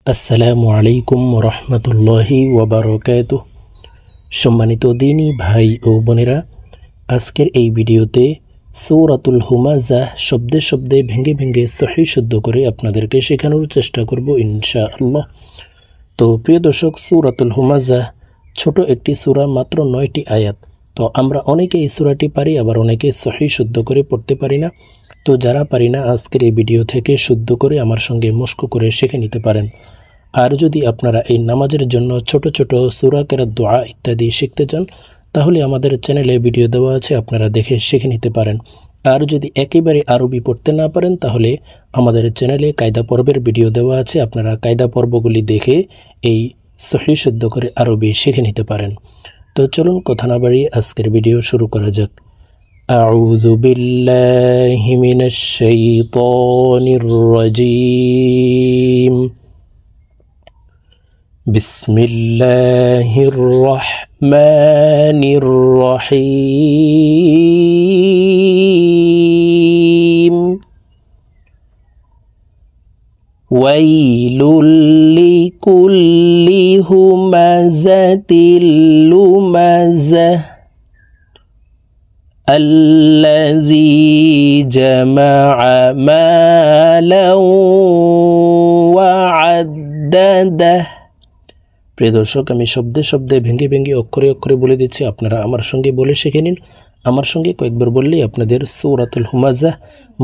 আসসালামু আলাইকুম রহমতুল্লাহি ওয়াবারাকাতুহ। সম্মানিত দিনী ভাই ও বোনেরা, আজকের এই ভিডিওতে সূরাতুল হুমাযা শব্দে শব্দে ভেঙে ভেঙে সহিহ শুদ্ধ করে আপনাদেরকে শেখানোর চেষ্টা করব ইনশাআল্লাহ। তো প্রিয় দর্শক, সূরাতুল হুমাযা ছোট একটি সূরা, মাত্র 9টি আয়াত। তো আমরা অনেকে এই সূরাটি পারি, আবার অনেকে সহিহ শুদ্ধ করে পড়তে পারি না। তো যারা পারি না, আজকের এই ভিডিও থেকে শুদ্ধ করে আমার সঙ্গে মশক করে শিখে নিতে পারেন। আর যদি আপনারা এই নামাজের জন্য ছোট ছোট সূরা কেরাত, দোয়া ইত্যাদি শিখতে চান, তাহলে আমাদের চ্যানেলে ভিডিও দেওয়া আছে, আপনারা দেখে শিখে নিতে পারেন। আর যদি একেবারে আরবি পড়তে না পারেন, তাহলে আমাদের চ্যানেলে কায়দা পর্বের ভিডিও দেওয়া আছে, আপনারা কায়দা পর্বগুলি দেখে এই সহিহ শুদ্ধ করে আরবি শিখে নিতে পারেন। তো চলুন কথা না বাড়িয়ে আজকের ভিডিও শুরু করা যাক। আউযু বিল্লাহি মিনাশ শাইতানির রাজীম। বিসমিল্লাহির রহমানির রহিম। ওয়াইলুল লিকুল্লি হুমাযাতিল লুমাযাহ আল্লাযী জামা'a মালান ওয়া আদ্দাদাহ। প্রিয় দর্শক, আমি শব্দে শব্দে ভেঙে ভেঙে অক্ষরে অক্ষরে বলে দিচ্ছি, আপনারা আমার সঙ্গে বলে শিখে নিন। আমার সঙ্গে কয়েকবার বললেই আপনাদের সূরাতুল হুমাযা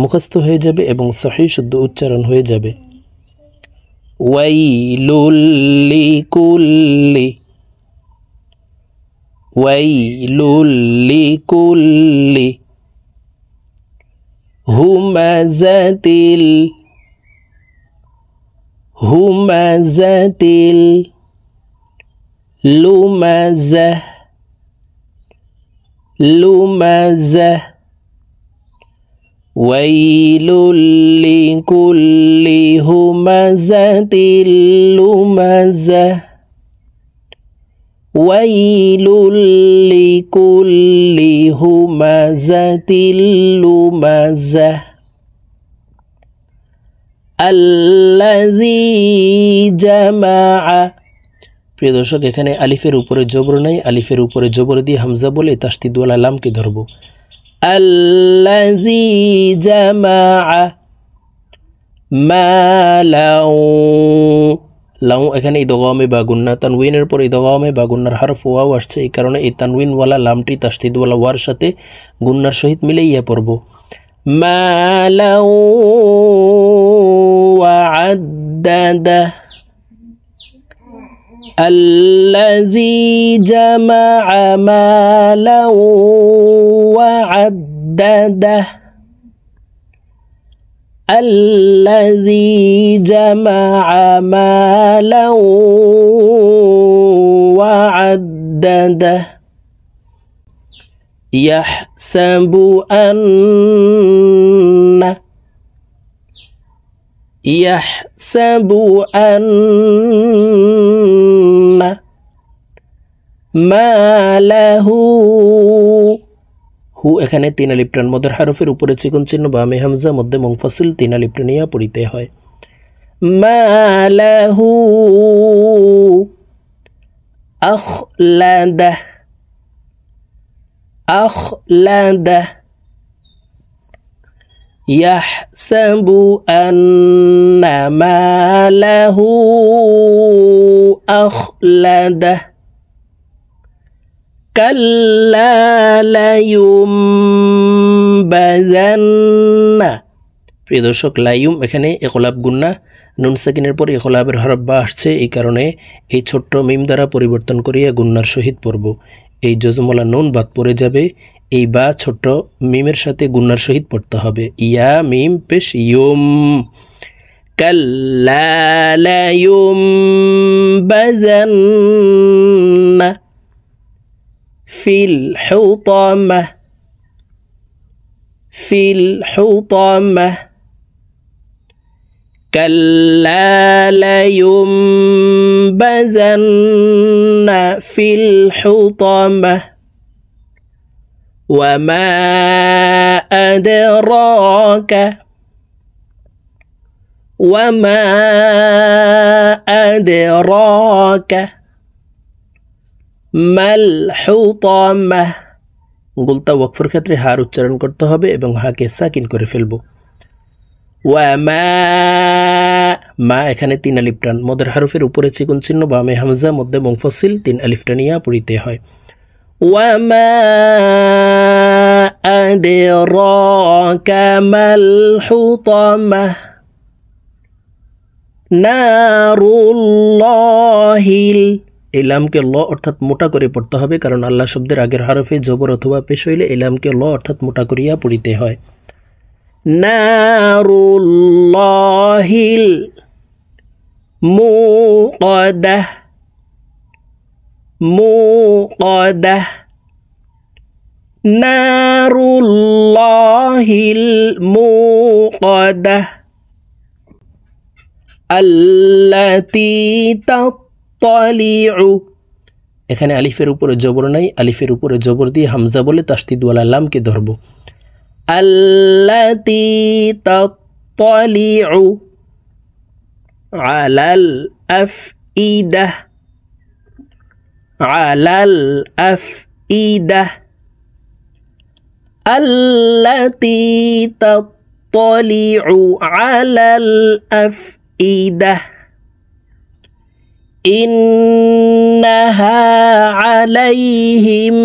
মুখস্থ হয়ে যাবে এবং সহিহ শুদ্ধ উচ্চারণ হয়ে যাবে। ওয়াইলুল লিকুল্লি, ওয়াইলুল লিকুল্লি হুমাযাতিল, হুমাযাতিল লুমাযাহ, লুমাযাহ। ওয়াইলুল লিকুল্লি হুমাযাতিল লুমাযাহ, ওয়াইলুল লিকুল্লি হুমাযাতিল লুমাযাহ আল্লাযী জামা'a। প্রিয় দর্শক, এখানে আলিফের উপরে জবর নাই, আলিফের উপরে জবর দিয়ে হামজা বলে তাসদীদওয়ালা লামকে ধরব। আল্লাযী জামা'a মালাউ, লাউ এখানে ইদগামে বা গুন্না, তানউইনের পর ইদগামে বা গুন্নার হরফ ওয়াও আসছে, এই কারণে এই তানউইনওয়ালা লামটি তাসদীদওয়ালা ওয়ার সাথে গুন্নার সহিত মিলাইয়া পড়ব। মালাউ ওয়া আদ্দাদাহ আল্লাযী জামা'a মালান ওয়া আদ্দাদাহ আল্লাযী জামা'a মালান ওয়া আদ্দাদাহ ইয়াহসাবু আন্না, ইয়াহসাবু আন্না মালাহু, হু এখানে 3 আলিফ টান মদের হরফের উপরে চিকন চিহ্ন বামে হামজা, মধ্যে মুনফাসিল 3 আলিফ টানিয়া পড়িতে হয়। মালাহু আখলাদাহ, আখলাদাহ ইয়াহসাবু আন্না মালাহু আখলাদাহ কাল্লা লায়ুমবাযান্না। প্রিয় দর্শক, লায়ুম এখানে ইকলাব গুন্না, নুন সাকিনের পর ইকলাবের হরফ বা আসছে, এই কারণে এই ছোট্ট মিম দ্বারা পরিবর্তন করিয়া গুন্নার সহিত পড়ব। এই জজমলা নুন বাদ পড়ে যাবে, এই বা ছোট্ট মিমের সাথে গুন্নার সহিত পড়তে হবে। ইয়া মিম পেশ ইয়ুম, কাল্লা লায়ুমবাযান্না ফিল হুতামাহ, ফিল হুতামাহ কাল্লা লায়ুমবাযান্না ফিল হুতামাহ وما أدراك ওয়ামা আদরাকা মাল হুতামাহ। গুলতা ওয়াকফের ক্ষেত্রে হার উচ্চারণ করতে হবে এবং হাকে সাকিন করে ফেলবো। ওয়ামা, মা এখানে 3 আলিফ টান, মদের হারফের উপরে চিকন চিহ্ন, বামে হামজা, মধ্যে মুনফাসিল, 3 আলিফ টানিয়া পড়িতে হয়। ওয়ামা আদরাকা মাল হুতামাহ নারুল্লাহিল। এই লামকে ল অর্থাৎ মোটা করে পড়তে হবে, কারণ আল্লাহ শব্দের আগের হরফে জবর অথবা পেশ হইলে এই লামকে ল অর্থাৎ মোটা করিয়া পড়িতে হয়। নারুল্লাহিল মুকাদাহ মুকাদাহ নারুল্লাহিল মুকাদাহ আল্লাতী তাত্তালিউ। এখানে আলিফের উপরে জবর নাই, আলিফের উপরে জবর দিয়ে হামজা বলে তাসদিদওয়ালা লামকে ধরব। আল্লাতী তাত্তালিউ আলাল আফইদাহ আলাল আফইদাহ আল্লাতী তাত্তালিউ আলাল আফইদাহ ইন্নাহা আলাইহিম।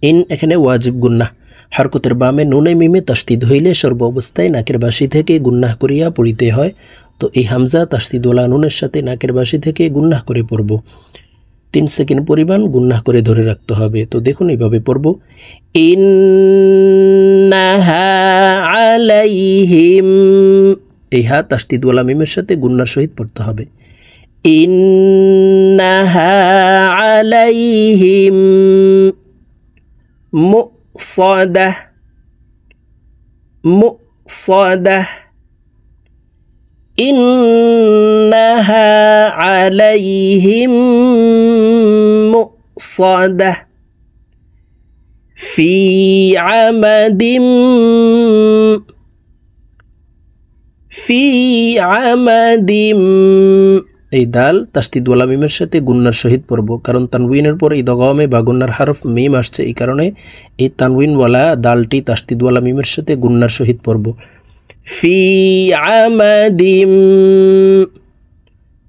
ইন এখানে ওয়াজিব গুন্নাহ, হরকতের বামে নুনে মিমে তাসদিদ হইলে সর্ব অবস্থায় নাকের বাসি থেকে গুন্নাহ করিয়া পড়িতে হয়। তো এই হামজা তাসদিদওয়ালা নুনের সাথে নাকের বাসি থেকে গুন্নাহ করে পড়ব। 3 সেকেন্ড পরিমাণ গুন্নাহ করে ধরে রাখতে হবে। তো দেখুন এইভাবে পড়ব। ইন্নাহা আলাইহিম, এই হা তাসদিদওয়ালা মিমের সাথে গুন্নার সহিত পড়তে হবে। ইন্নাহা আলাইহিম মুসাদাহ মুসাদাহ ইন্নাহা আলাইহিম মুসাদাহ ফি আমাদিম ফি আমাদিম। এই দাল তাসদিদওয়ালা মিমের সাথে গুন্নার সহিত পড়ব, কারণ তানউইনের পরে ইদগামে বা গুন্নার হরফ মিম আসছে, এই কারণে এই তানউইনওয়ালা দালটি তাসদিদওয়ালা মিমের সাথে গুন্নার সহিত পড়ব। ফি আমাদিম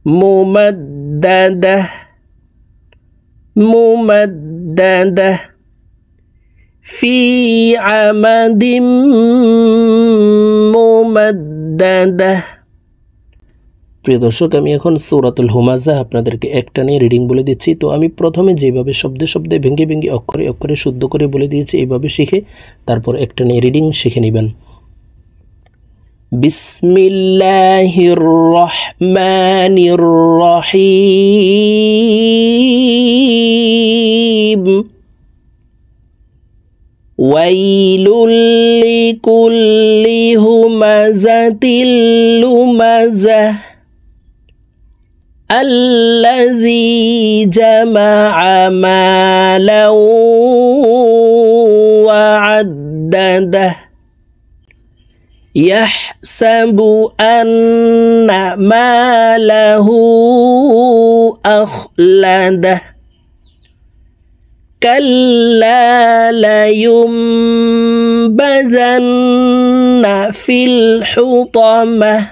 মুমাদ্দাদাহ মুমাদ্দাদাহ ফি আমাদিম মুমাদ্দাদাহ। প্রিয় দর্শক, আমি এখন সূরাতুল হুমাযা আপনাদেরকে একটানে রিডিং বলে দিচ্ছি। তো আমি প্রথমে যেভাবে শব্দে শব্দে ভেঙে ভেঙে অক্ষরে অক্ষরে শুদ্ধ করে বলে দিয়েছি, এইভাবে শিখে তারপর একটানে রিডিং শিখে নেবেন। বিসমিল্লাহির রহমানির রহিম ওয়াইলুল লিকুল্লি হুমাযাতিল লুমাযাহ আল্লাযী জামাআ মালাও ওয়া আদ্দাদাহ ইয়াহসাবু আন্না মালাহু আখলাদাহ কাল্লা লায়ুমবাযান্না ফিল হুতামাহ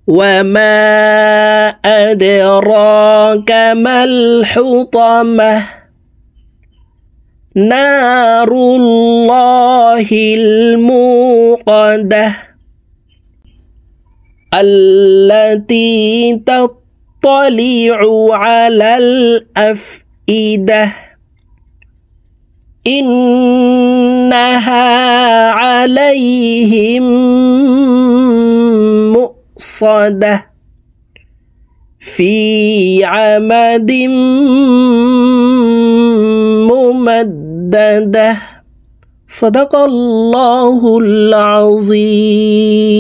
ওয়ামা আদরাকা মাল হুতামাহ নারুল্লাহিল মুকাদাহ আল্লাতী তাত্তালিউ আলাল আফইদাহ ইন্নাহা আলাইহিম মুসাদাহ ফি আমাদিম মুমাদ্দাদাহ সাদাকাল্লাহুল আযীম।